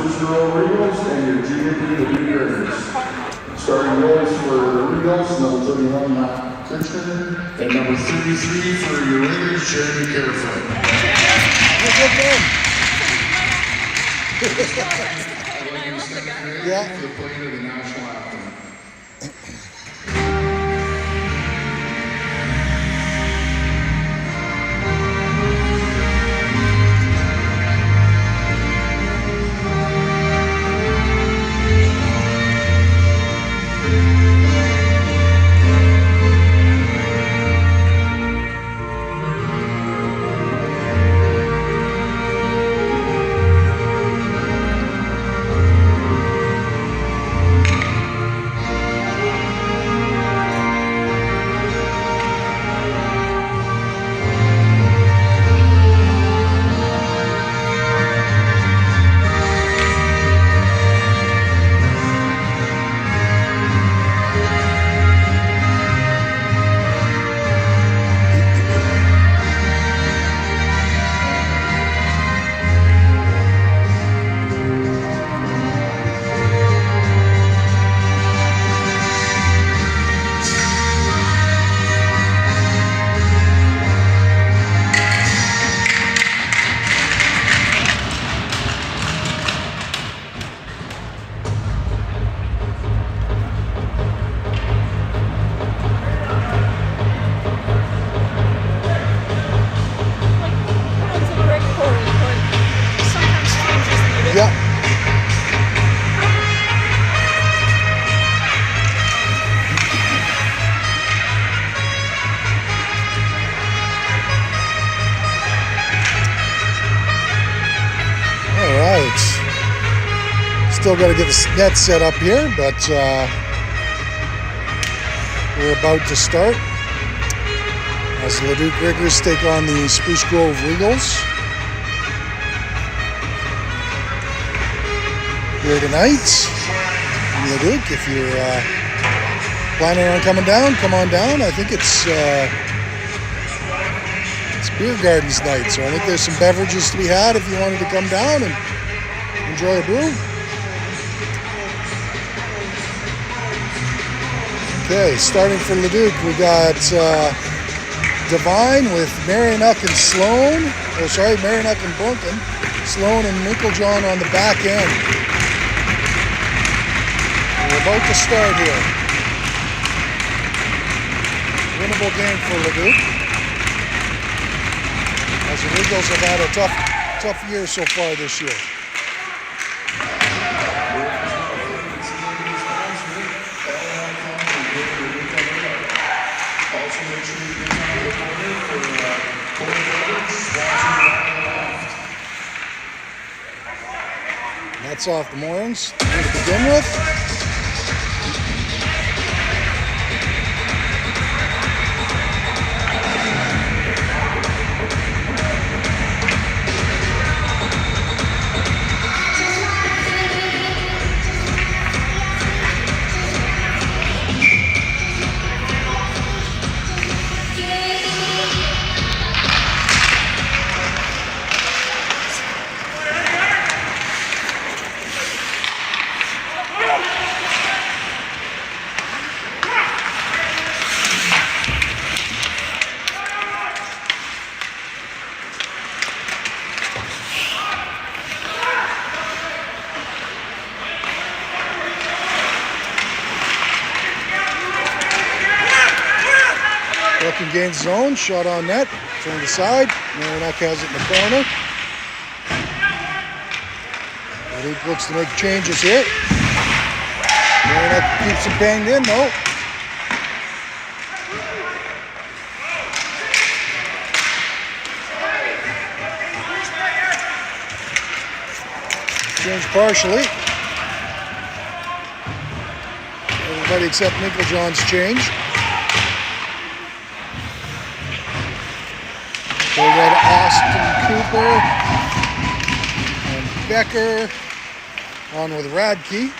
Spruce Regals and your junior Leduc Regals. Starting roles for Regals, number 31, Matt Richmond, and number 33 for your Raiders, Jeremy Careful. Yeah. For the playing of the national anthem. Yeah. All right. Still got to get the net set up here, but we're about to start as the Leduc Riggers take on the Spruce Grove Regals here tonight. Leduc, if you're planning on coming down, come on down. I think it's beer gardens night, so I think there's some beverages to be had if you wanted to come down and enjoy a brew. Okay, starting for Leduc, we got Divine with Marinock and Sloan. Oh, sorry, Marinock and Bunkin. Sloan and Minklejohn on the back end. We're about to start here. Winnable game for Leduc, as the Regals have had a tough year so far this year. That's off the moorings to begin with. Looking gains zone, shot on net, turned aside. Marinock has it in the corner. Leduc looks to make changes here. Marinock keeps him banged in though. Change partially. Everybody except Minklejohn's change. We got Austin Cooper and Becker on with Radke.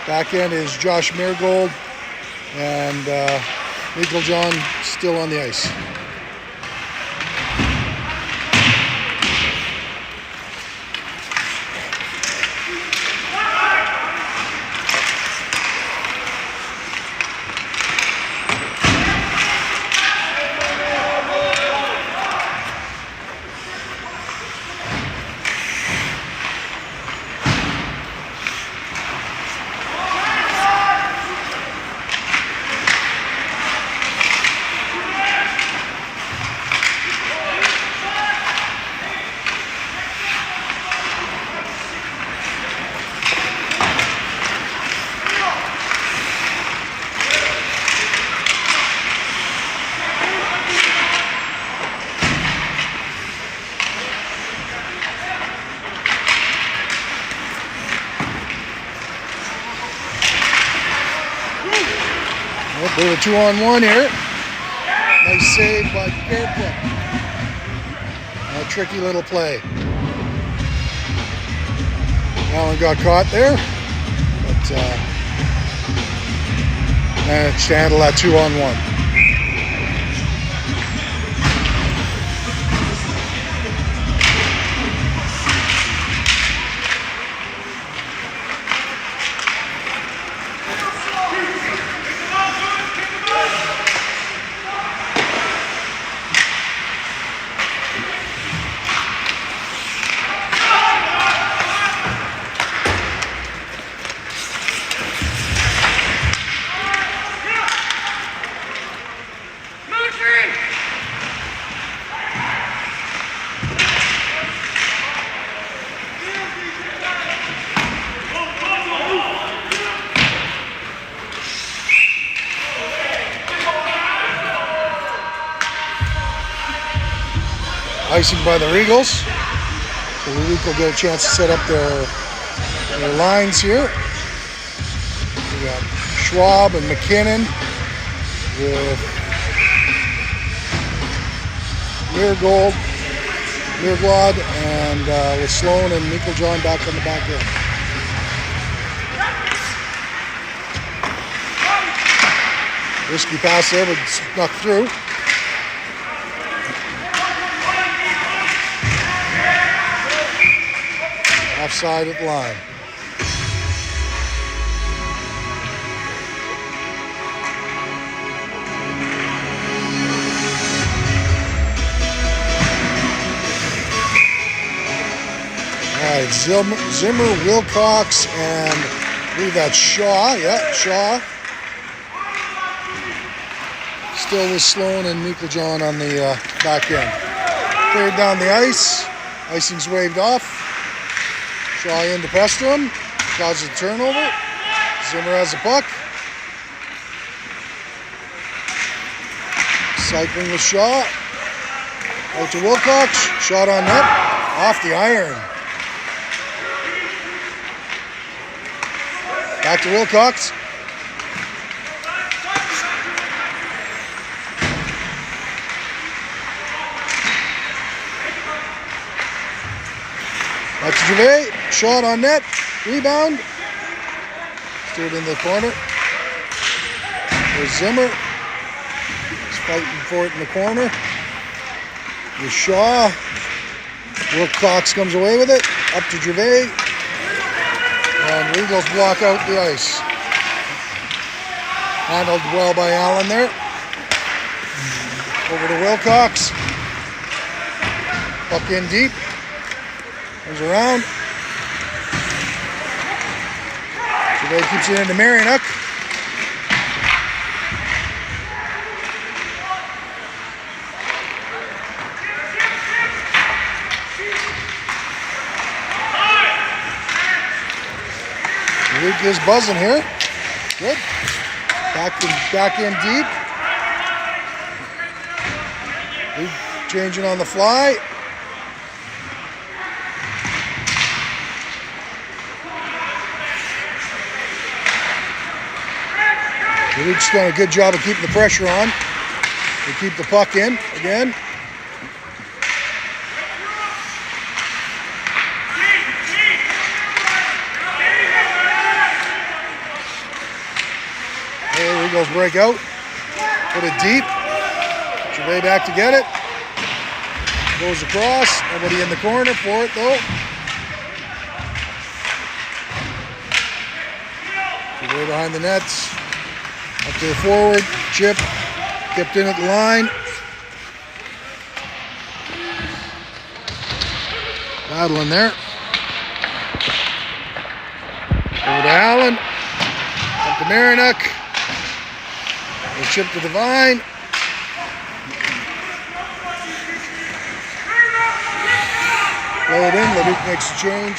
Back end is Josh Meargold and Minklejohn still on the ice. Bit of a 2-on-1 here. Nice save by Barefoot. A tricky little play. Allen got caught there, but managed to handle that 2-on-1. Icing by the Regals. So Leduc will get a chance to set up their lines here. We got Schwab and McKinnon with Learglod, and with Sloan and Meiklejohn back on the back end. Risky pass there, but snuck through. Offside at the line. All right, Zimmer, Wilcox, and I believe that's Shaw. Yeah, Shaw. Still with Sloan and Meiklejohn on the back end. Cleared down the ice. Icing's waved off. Shaw into Pestrum, causes a turnover. Zimmer has the puck. Cycling with Shaw. Out to Wilcox. Shot on net. Off the iron. Back to Wilcox. Back to Gervais. Shot on net. Rebound. Steered into the corner. There's Zimmer. He's fighting for it in the corner. There's Shaw. Wilcox comes away with it. Up to Gervais. And Regals block out the ice. Handled well by Allen there. Over to Wilcox. Puck in deep. Comes around. Gervais keeps it into Marinock. Luke is buzzing here. Good. Back in deep. Luke changing on the fly. Luke's done a good job of keeping the pressure on. They keep the puck in again. There Regals break out. Put it deep. Gervais back to get it. Goes across. Nobody in the corner for it though. Gervais behind the nets. Up to the forward, chip, kept in at the line. Battling there. Over to Allen. Up to Marinock. The chip to Devine. Play it in, Leduc makes a change.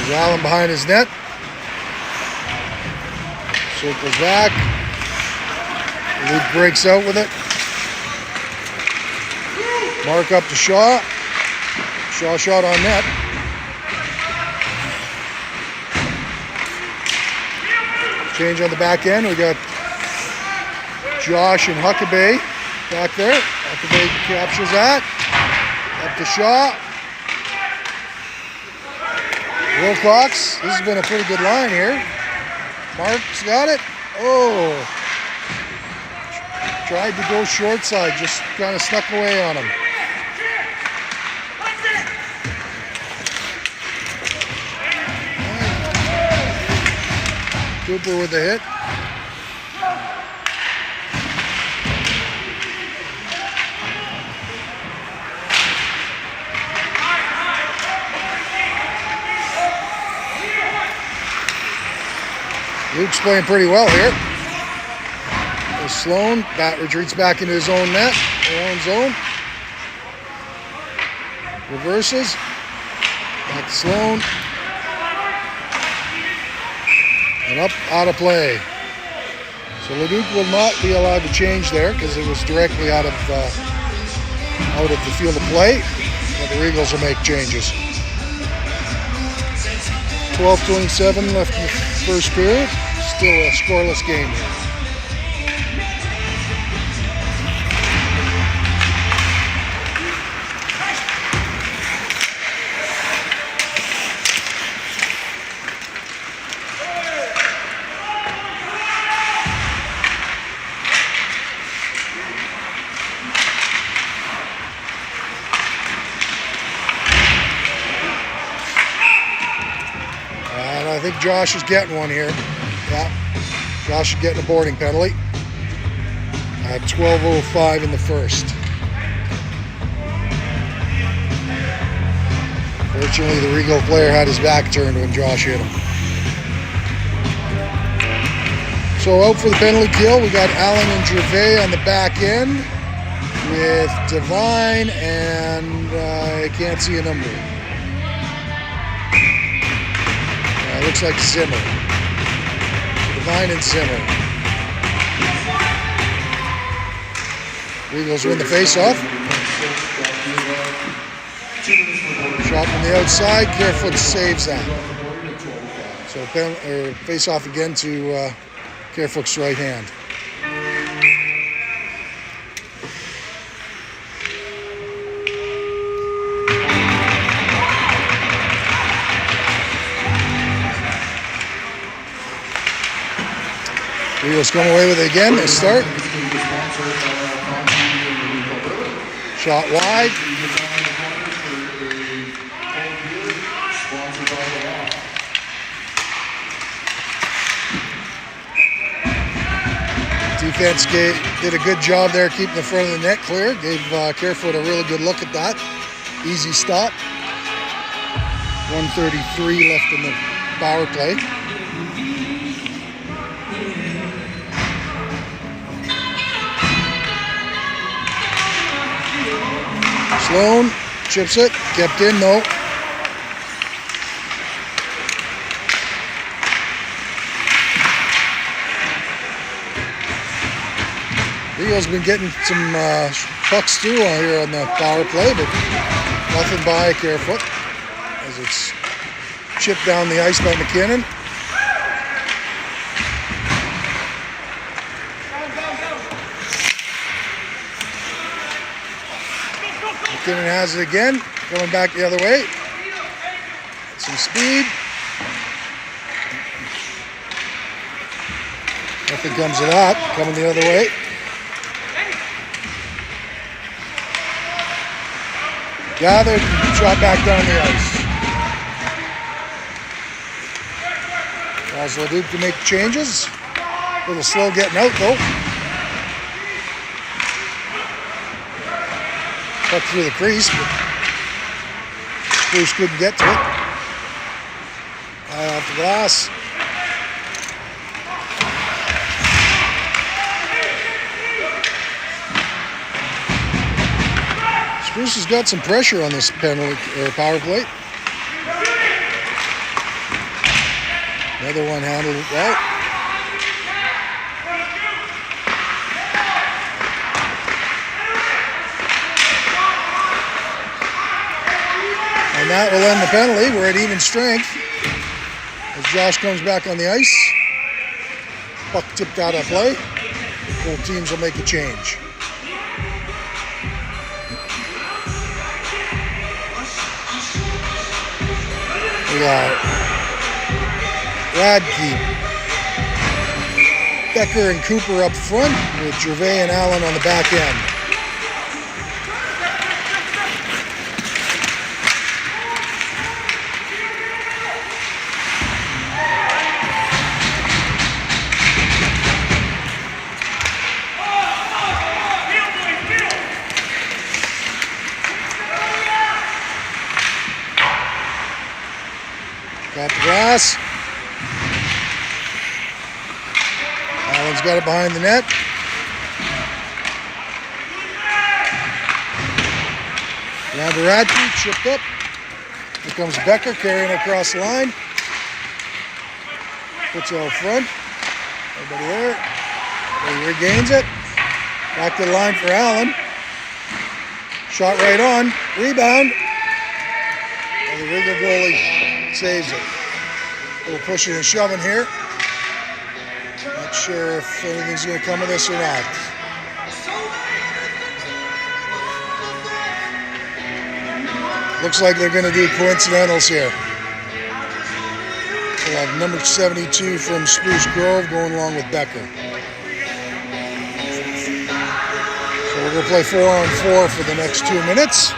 Allen behind his net. Circles back. Luke breaks out with it. Mark up to Shaw. Shaw shot on net. Change on the back end. We got Josh and Huckabee back there. Huckabee captures that. Up to Shaw. Wilcox. This has been a pretty good line here. Mark's got it. Oh. Tried to go short side. Just kind of snuck away on him. Cooper with the hit. Luke's playing pretty well here. There's Sloan. Bat retreats back into his own net, their own zone. Reverses. Back to Sloan. And up, out of play. So Leduc will not be allowed to change there because it was directly out of the field of play. But the Regals will make changes. 12:27 left in the first period. Still a scoreless game here. I think Josh is getting one here. Yeah, Josh is getting a boarding penalty at 12:05 in the first. Fortunately, the Regal player had his back turned when Josh hit him. So out for the penalty kill, we got Allen and Gervais on the back end with Devine and I can't see a number. Looks like Zimmer. Devine and Zimmer. Regals win the face-off. Shot from the outside. Carefoot saves that. So face-off again to Carefoot's right hand. Regals come away with it again. They start. Shot wide. Defense did a good job there keeping the front of the net clear. Gave Carefoot a really good look at that. Easy stop. 1:33 left in the power play. Sloan chips it, kept in though. Regals been getting some pucks through here on the power play, but nothing by Carefoot as it's chipped down the ice by McKinnon. McKinnon has it again, going back the other way. Some speed. Nothing comes of that, coming the other way. Gathered, shot back down the ice. Allows Leduc to make changes. A little slow getting out though. Cut through the crease, but Spruce couldn't get to it. High off the glass. Spruce has got some pressure on this penalty power play. Another one handled it well. that will end the penalty. We're at even strength as Josh comes back on the ice. Puck tipped out of play. Both teams will make a change. We got Radke, Becker and Cooper up front with Gervais and Allen on the back end. Got the glass. Allen's got it behind the net. Down to Radke, chipped up. Here comes Becker carrying it across the line. Puts it out front. Everybody there. He regains it. Back to the line for Allen. Shot right on. Rebound. And the Regal goalie saves it. A little pushing and shoving here. Not sure if anything's going to come of this or not. Looks like they're going to do coincidentals here. We'll have number 72 from Spruce Grove going along with Becker. So we're going to play 4-on-4 for the next 2 minutes.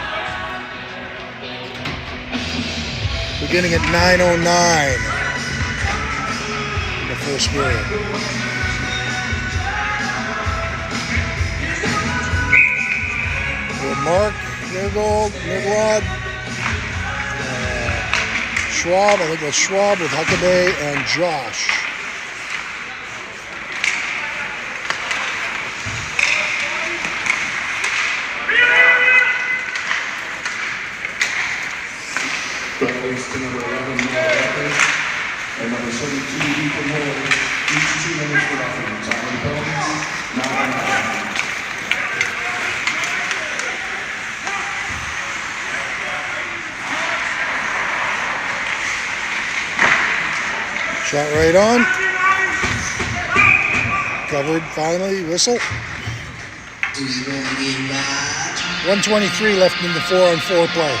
Beginning at 9:09 in the first period. We have Mark, Nirglod, Schwab, I think that's Schwab with Huckabee and Josh. Goalies to number 11, Becker, and number 72, Ethan Hall. Each 2 minutes for offering. Time and penalties, 9-9. Shot right on. Covered finally, whistle. 1:23 left in the 4-on-4 play.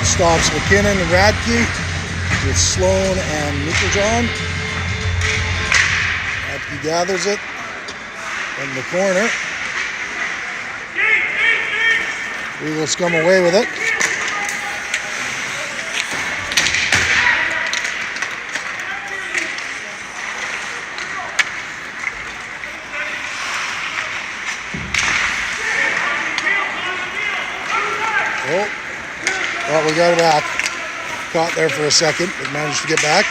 Stops McKinnon and Radke with Sloan and Meekerjohn. Radke gathers it in the corner. Regals come away with it. Oh. Well, we got it back. Caught there for a second, but managed to get back.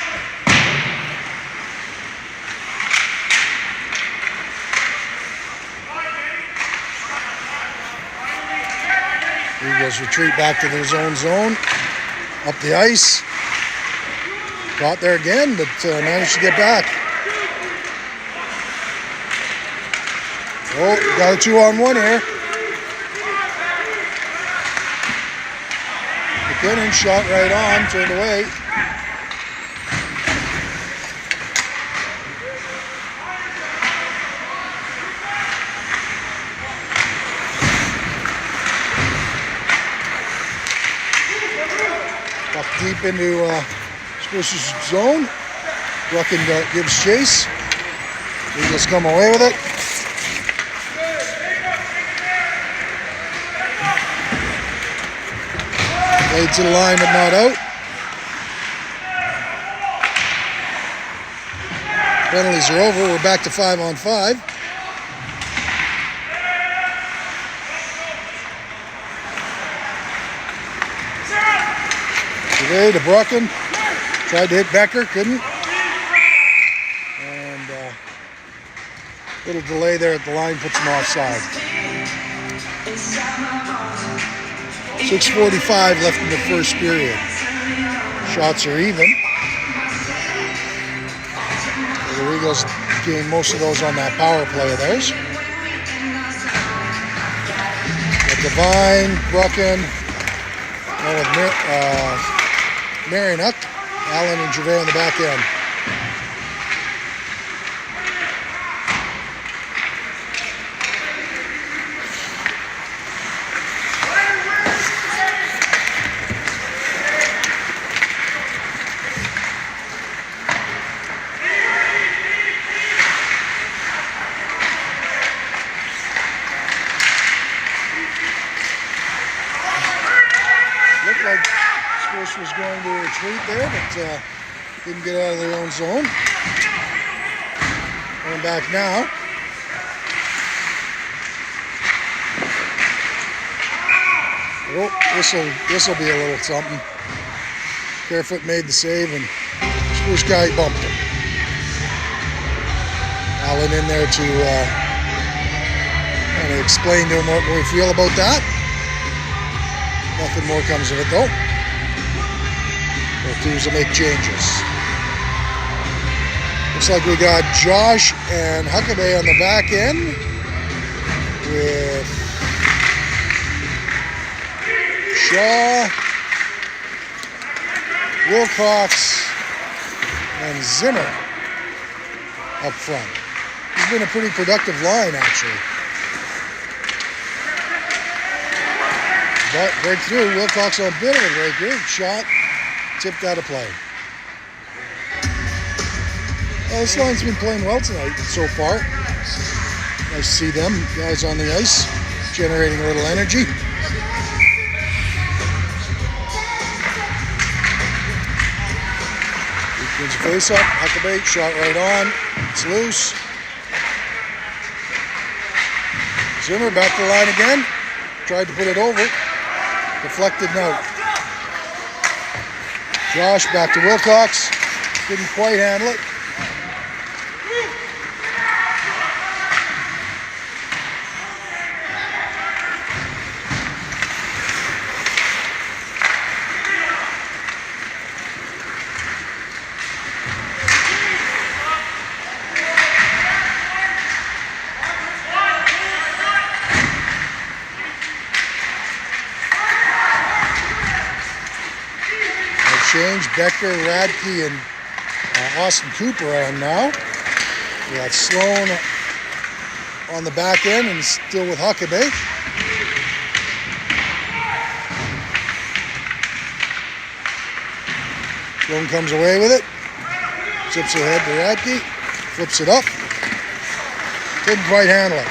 Regals retreat back to their zone. Up the ice. Caught there again, but managed to get back. Oh, got a 2-on-1 here. McKinnon shot right on, turned away. Puck deep into Spruce's zone. Ruckin gives chase. Regals come away with it. Played to the line, but not out. Penalties are over. We're back to 5-on-5. Today to Brucken. Tried to hit Becker, couldn't. And little delay there at the line puts him offside. 6:45 left in the first period. Shots are even. The Regals gained most of those on that power play of theirs. With Devine, Brucken, and with Marinock, Allen and Gervais on the back end. Looked like Spruce was going to retreat there, but didn't get out of their own zone. Going back now. Oh, this'll be a little something. Carefoot made the save, and Spruce guy bumped him. Allen in there to kind of explain to him what we feel about that. Nothing more comes of it though. Both teams will make changes. Looks like we got Josh and Huckabee on the back end with Shaw, Wilcox, and Zimmer up front. It's been a pretty productive line actually. But breakthrough, Wilcox on a bit of a breakthrough. Shot, tipped out of play. Well, this line's been playing well tonight so far. Nice to see them guys on the ice, generating a little energy. Wins a face up, Huckabee, shot right on. It's loose. Zimmer back to the line again. Tried to put it over. Deflected now. Josh back to Wilcox. Didn't quite handle it. Change, Becker, Radke, and Austin Cooper on now. We got Sloan on the back end and still with Huckabee. Sloan comes away with it. Zips ahead to Radke. Flips it up. Couldn't quite handle it.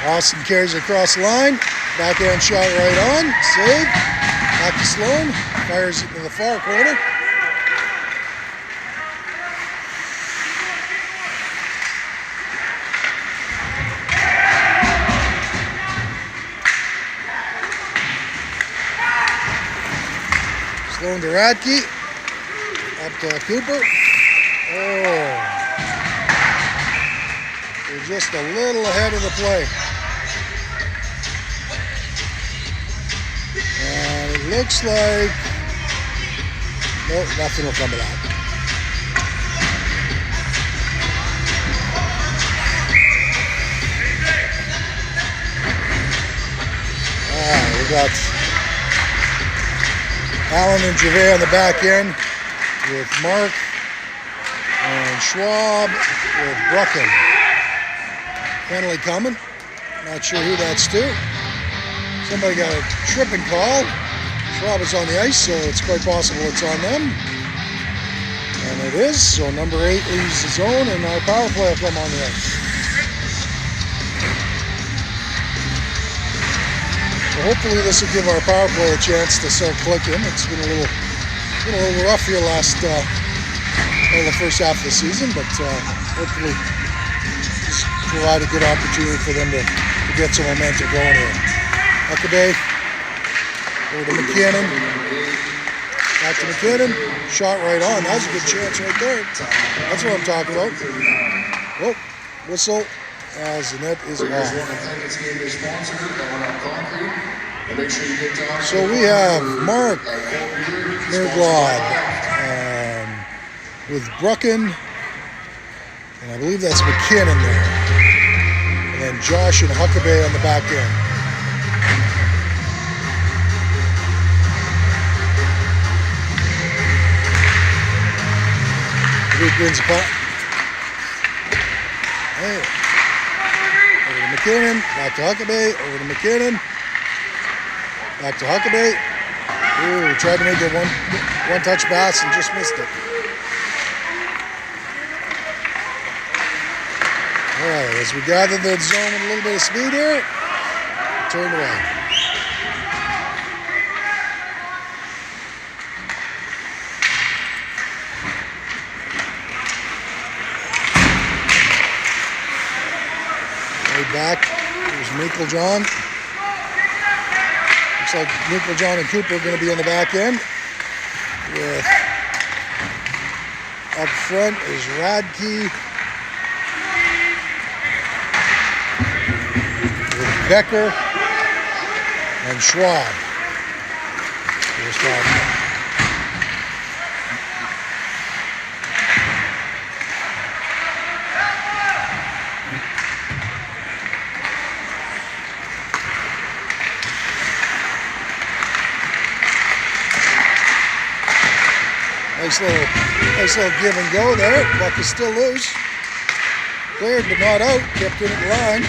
Austin carries it across the line. Backhand shot right on. Save. Back to Sloan. Fires it to the far corner. Sloan to Radke. Up to Cooper. Oh. They're just a little ahead of the play. Looks like, nope, nothing will come of that. We got Allen and Gervais on the back end with Mark and Schwab with Brucken. Penalty coming. Not sure who that's to. Somebody got a tripping call. Schwab is on the ice, so it's quite possible it's on them. And it is, so number 8 leaves the zone, and our power play will come on the ice. So hopefully this will give our power play a chance to start clicking. It's been a little rough here the first half of the season, but hopefully just provide a good opportunity for them to get some momentum going here. Huckabee over to McKinnon. Back to McKinnon. Shot right on. That was a good chance right there. That's what I'm talking about. Oh, whistle as the net is off. So we have Mark Merglod with Brucken, and I believe that's McKinnon there. And then Josh and Huckabee on the back end. Luke wins the puck. Hey. Over to McKinnon, back to Huckabee, over to McKinnon, back to Huckabee. Ooh, tried to make it one-touch pass and just missed it. All right, as we gather the zone with a little bit of speed here, turned away. Back, there's Meiklejohn. Looks like Meiklejohn and Cooper are going to be on the back end. With up front is Radke. With Becker and Schwab. Here's Schwab. Nice little give and go there. Puck is still loose. Cleared but not out. Kept in at the line.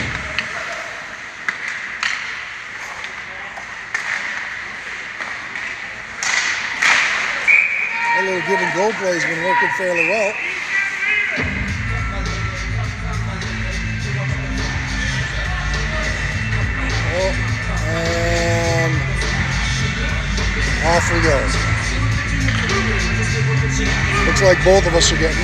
That little give and go play has been working fairly well. Oh, and off we go. Looks like both of us are getting.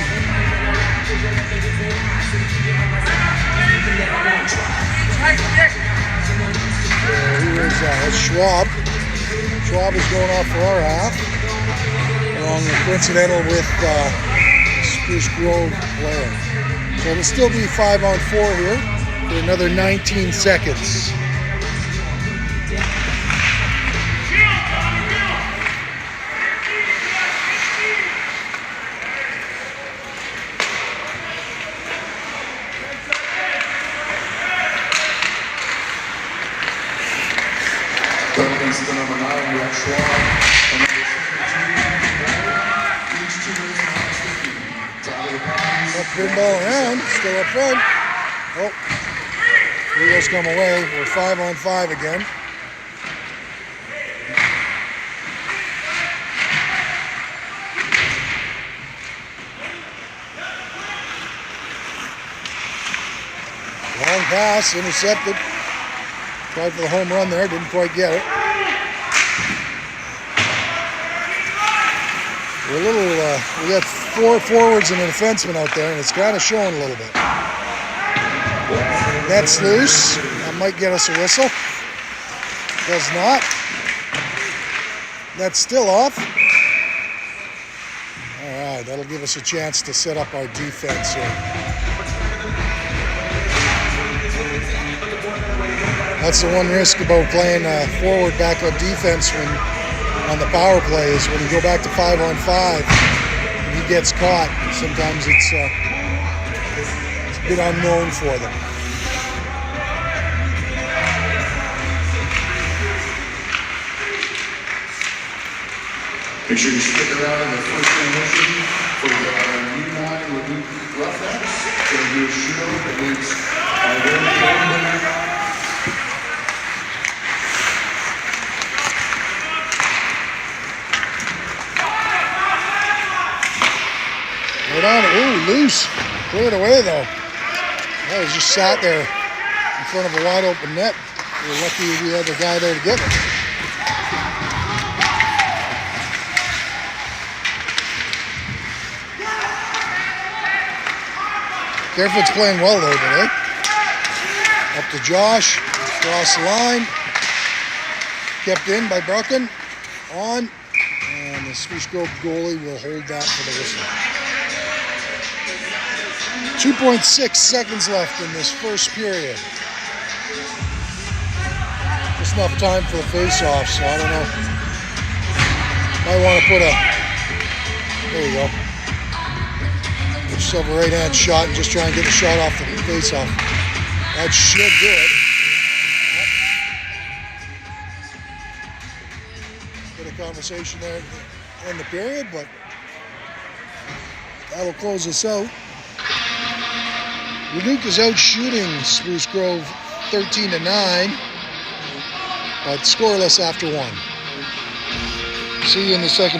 Who is that? That's Schwab. Schwab is going off for our half. Along with coincidental with Spruce Grove player. So it'll still be 5-on-4 here for another 19 seconds. The number 9, we have Schwab, and number 17, each 2 minutes minus 15. Up pinball around, still up front. Oh, Regals come away. We're 5-on-5 again. Long pass, intercepted. Tried for the home run there, didn't quite get it. We're a little, we got 4 forwards and a defenseman out there, and it's kind of showing a little bit. That's loose. That might get us a whistle. Does not. That's still off. All right, that'll give us a chance to set up our defense here. That's the one risk about playing forward backup defense when on the power play is when you go back to 5-on-5 and he gets caught. Sometimes it's a bit unknown for them. Make sure you stick around in the first intermission for the U9 Leduc Roughnecks. Going to do a shootout against our very own. Right on it. Ooh, loose. Cleared away though. That was just sat there in front of a wide open net. We were lucky we had the guy there to get it. Careford's playing well though today. Up to Josh. Across the line. Kept in by Brucken. On. And the Spruce Grove goalie will hold that for the whistle. 2.6 seconds left in this first period. Just enough time for the face-off, so I don't know. Might want to put a, there you go. Get yourself a right-hand shot and just try and get the shot off the face-off. That should do it. Bit of conversation there in the period, but that'll close us out. Leduc is out shooting Spruce Grove 13-9, but scoreless after one. See you in the second period.